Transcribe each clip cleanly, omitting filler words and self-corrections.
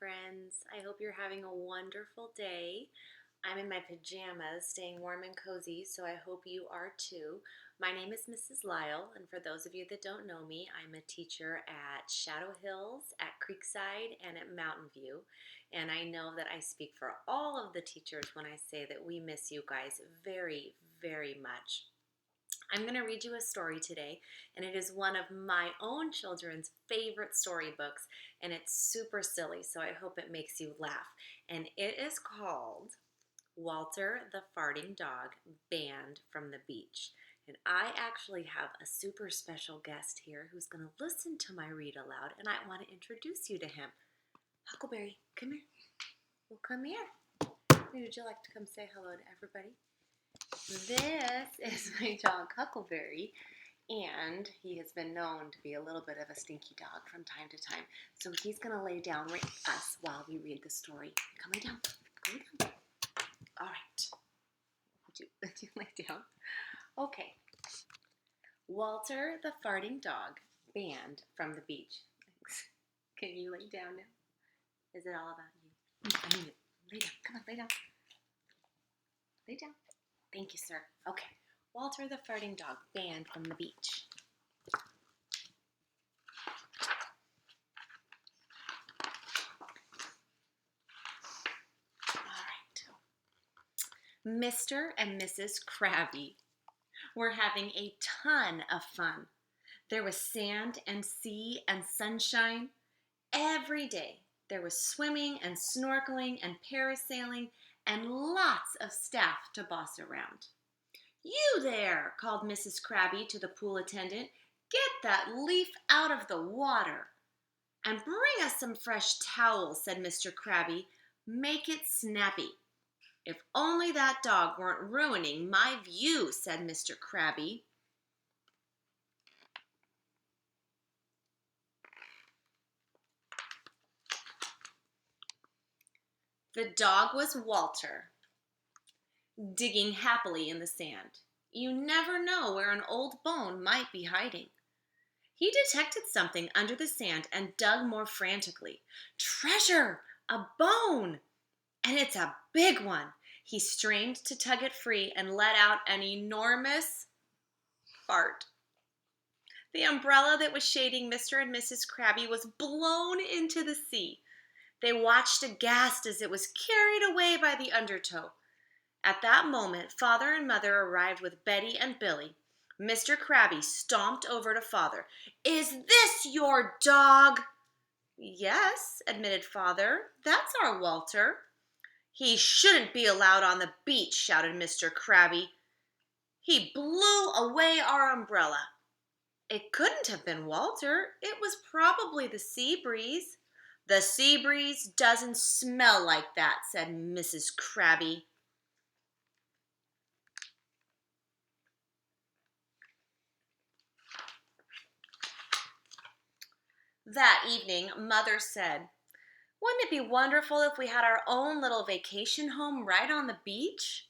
friends. I hope you're having a wonderful day. I'm in my pajamas, staying warm and cozy, so I hope you are too. My name is Mrs. Lyle, and for those of you that don't know me, I'm a teacher at Shadow Hills, at Creekside, and at Mountain View. And I know that I speak for all of the teachers when I say that we miss you guys very, very much. I'm going to read you a story today, and it is one of my own children's favorite storybooks, and it's super silly, so I hope it makes you laugh. And it is called Walter the Farting Dog Banned from the Beach. And I actually have a super special guest here who's going to listen to my read aloud, and I want to introduce you to him. Huckleberry, come here. Well, come here. Would you like to come say hello to everybody? This is my dog Huckleberry, and he has been known to be a little bit of a stinky dog from time to time. So he's going to lay down with us while we read the story. Come lay down. Come lay down. All right. Would you lay down? Okay. Walter the Farting Dog Banned from the Beach. Can you lay down now? Is it all about you? I need it. Lay down. Come on, lay down. Lay down. Thank you, sir. Okay. Walter the Farting Dog Banned from the Beach. All right. Mr. and Mrs. Krabby were having a ton of fun. There was sand and sea and sunshine every day. There was swimming and snorkeling and parasailing and lots of staff to boss around. "You there," called Mrs. Krabby to the pool attendant. "Get that leaf out of the water." "And bring us some fresh towels," said Mr. Krabby. "Make it snappy." "If only that dog weren't ruining my view," said Mr. Krabby. The dog was Walter, digging happily in the sand. You never know where an old bone might be hiding. He detected something under the sand and dug more frantically. "Treasure! A bone! And it's a big one!" He strained to tug it free and let out an enormous fart. The umbrella that was shading Mr. and Mrs. Krabby was blown into the sea. They watched aghast as it was carried away by the undertow. At that moment, Father and Mother arrived with Betty and Billy. Mr. Krabby stomped over to Father. "Is this your dog?" "Yes," admitted Father. "That's our Walter." "He shouldn't be allowed on the beach," shouted Mr. Krabby. "He blew away our umbrella." "It couldn't have been Walter. It was probably the sea breeze." "The sea breeze doesn't smell like that," said Mrs. Krabby. That evening, Mother said, "Wouldn't it be wonderful if we had our own little vacation home right on the beach?"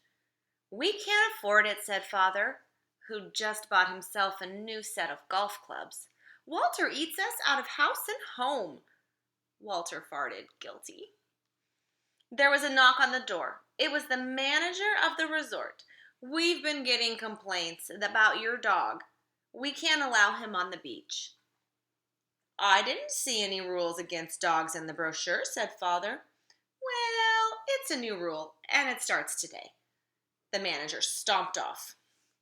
"We can't afford it," said Father, who'd just bought himself a new set of golf clubs. "Walter eats us out of house and home." Walter farted, guilty. There was a knock on the door. It was the manager of the resort. "We've been getting complaints about your dog. We can't allow him on the beach." "I didn't see any rules against dogs in the brochure," said Father. "Well, it's a new rule, and it starts today." The manager stomped off.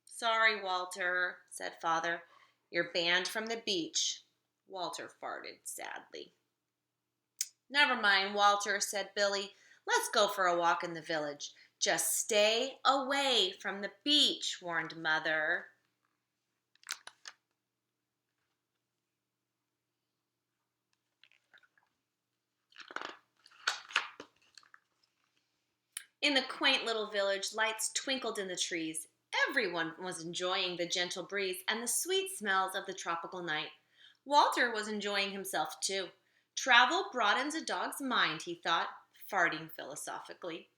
"Sorry, Walter," said Father. "You're banned from the beach." Walter farted sadly. "Never mind, Walter," said Billy. "Let's go for a walk in the village." "Just stay away from the beach," warned Mother. In the quaint little village, lights twinkled in the trees. Everyone was enjoying the gentle breeze and the sweet smells of the tropical night. Walter was enjoying himself too. Travel broadens a dog's mind, he thought, farting philosophically.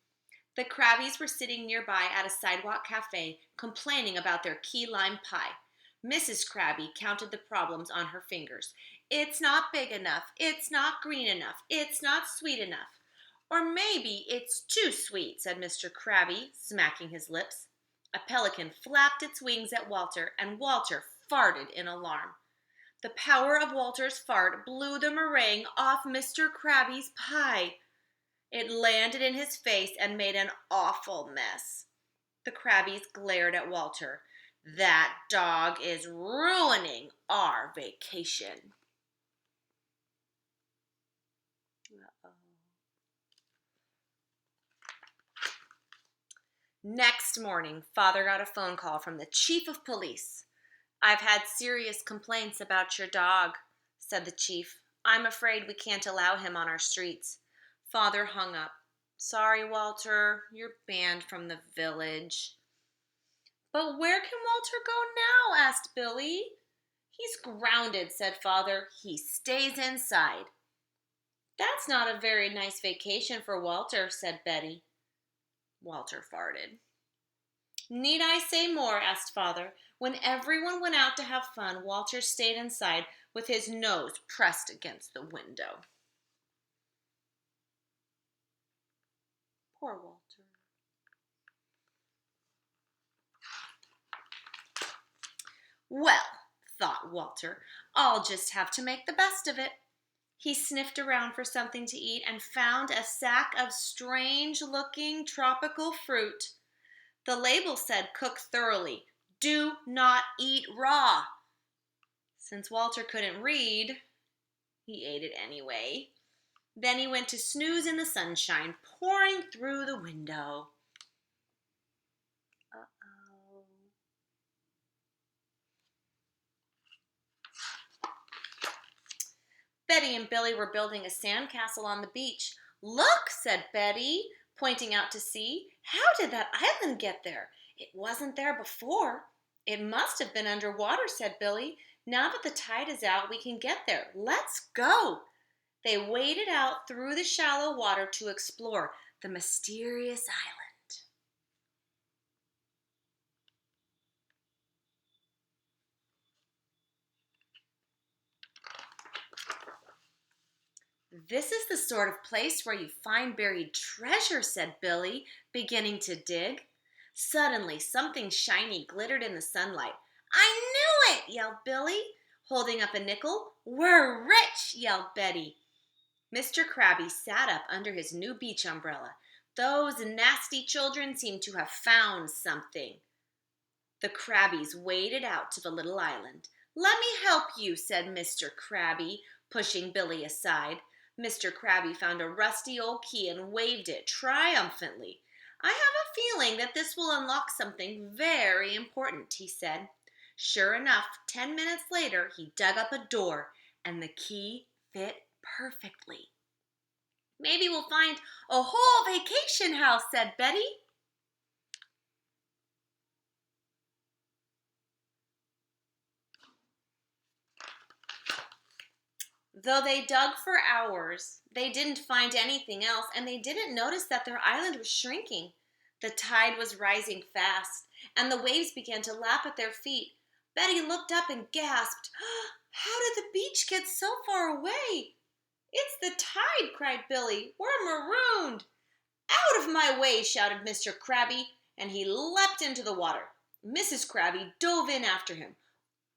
The Krabbies were sitting nearby at a sidewalk cafe, complaining about their key lime pie. Mrs. Krabby counted the problems on her fingers. It's not big enough. It's not green enough. It's not sweet enough. Or maybe it's too sweet, said Mr. Krabby, smacking his lips. A pelican flapped its wings at Walter, and Walter farted in alarm. The power of Walter's fart blew the meringue off Mr. Krabby's pie. It landed in his face and made an awful mess. The Krabbies glared at Walter. That dog is ruining our vacation. Uh-oh. Next morning, Father got a phone call from the chief of police. I've had serious complaints about your dog, said the chief. I'm afraid we can't allow him on our streets. Father hung up. Sorry, Walter, you're banned from the village. But where can Walter go now? Asked Billy. He's grounded, said Father. He stays inside. That's not a very nice vacation for Walter, said Betty. Walter farted. Need I say more? Asked Father. When everyone went out to have fun, Walter stayed inside with his nose pressed against the window. Poor Walter. Well, thought Walter, I'll just have to make the best of it. He sniffed around for something to eat and found a sack of strange-looking tropical fruit. The label said, cook thoroughly. Do not eat raw. Since Walter couldn't read, he ate it anyway. Then he went to snooze in the sunshine, pouring through the window. Uh-oh. Betty and Billy were building a sandcastle on the beach. Look, said Betty, pointing out to sea. How did that island get there? It wasn't there before. It must have been underwater, said Billy. Now that the tide is out, we can get there. Let's go. They waded out through the shallow water to explore the mysterious island. This is the sort of place where you find buried treasure, said Billy, beginning to dig. Suddenly, something shiny glittered in the sunlight. I knew it, yelled Billy, holding up a nickel. We're rich, yelled Betty. Mr. Krabby sat up under his new beach umbrella. Those nasty children seemed to have found something. The Krabbies waded out to the little island. Let me help you, said Mr. Krabby, pushing Billy aside. Mr. Krabby found a rusty old key and waved it triumphantly. I have a feeling that this will unlock something very important, he said. Sure enough, 10 minutes later, he dug up a door, and the key fit perfectly. Maybe we'll find a whole vacation house, said Betty. Though they dug for hours, they didn't find anything else, and they didn't notice that their island was shrinking. The tide was rising fast, and the waves began to lap at their feet. Betty looked up and gasped, How did the beach get so far away? It's the tide, cried Billy. We're marooned. Out of my way, shouted Mr. Krabby, and he leapt into the water. Mrs. Krabby dove in after him,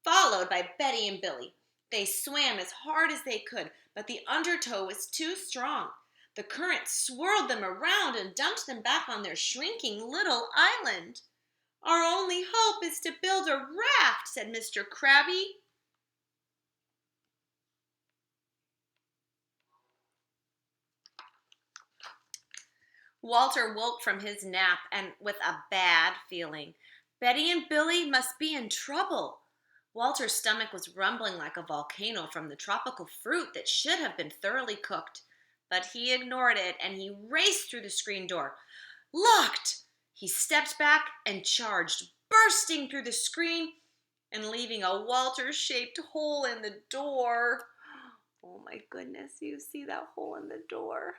followed by Betty and Billy. They swam as hard as they could, but the undertow was too strong. The current swirled them around and dumped them back on their shrinking little island. Our only hope is to build a raft, said Mr. Krabby. Walter woke from his nap and with a bad feeling. Betty and Billy must be in trouble. Walter's stomach was rumbling like a volcano from the tropical fruit that should have been thoroughly cooked. But he ignored it, and he raced through the screen door. Locked! He stepped back and charged, bursting through the screen and leaving a Walter-shaped hole in the door. Oh my goodness, you see that hole in the door?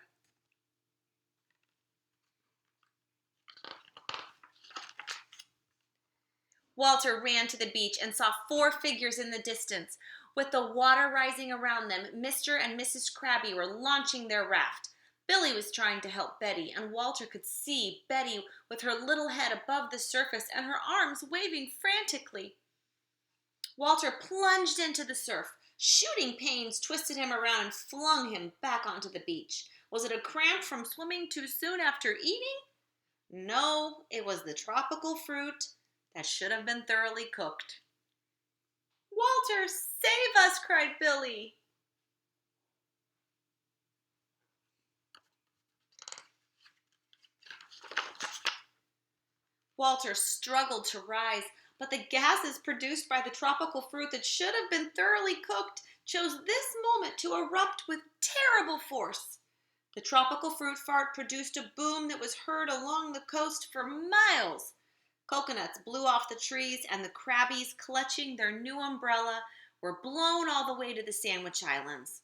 Walter ran to the beach and saw 4 figures in the distance. With the water rising around them, Mr. and Mrs. Krabby were launching their raft. Billy was trying to help Betty, and Walter could see Betty with her little head above the surface and her arms waving frantically. Walter plunged into the surf. Shooting pains twisted him around and flung him back onto the beach. Was it a cramp from swimming too soon after eating? No, it was the tropical fruit that should have been thoroughly cooked. "Walter, save us!" cried Billy. Walter struggled to rise, but the gases produced by the tropical fruit that should have been thoroughly cooked chose this moment to erupt with terrible force. The tropical fruit fart produced a boom that was heard along the coast for miles. Coconuts blew off the trees, and the crabbies, clutching their new umbrella, were blown all the way to the Sandwich Islands.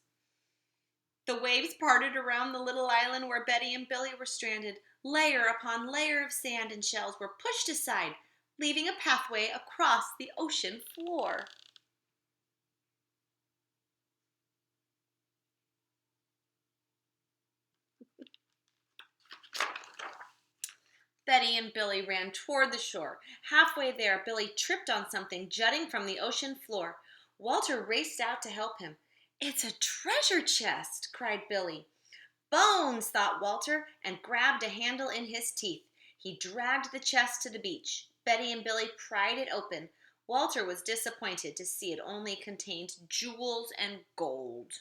The waves parted around the little island where Betty and Billy were stranded. Layer upon layer of sand and shells were pushed aside, leaving a pathway across the ocean floor. Betty and Billy ran toward the shore. Halfway there, Billy tripped on something jutting from the ocean floor. Walter raced out to help him. "It's a treasure chest!" cried Billy. "Bones!" thought Walter, and grabbed a handle in his teeth. He dragged the chest to the beach. Betty and Billy pried it open. Walter was disappointed to see it only contained jewels and gold.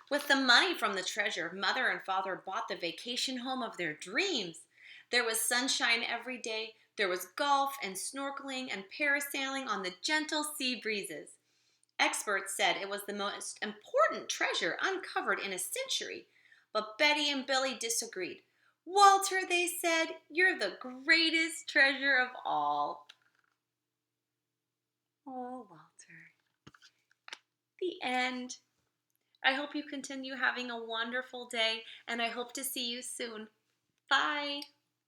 With the money from the treasure, Mother and Father bought the vacation home of their dreams. There was sunshine every day. There was golf and snorkeling and parasailing on the gentle sea breezes. Experts said it was the most important treasure uncovered in a century. But Betty and Billy disagreed. "Walter," they said, "you're the greatest treasure of all." Oh, Walter. The end. I hope you continue having a wonderful day, and I hope to see you soon. Bye.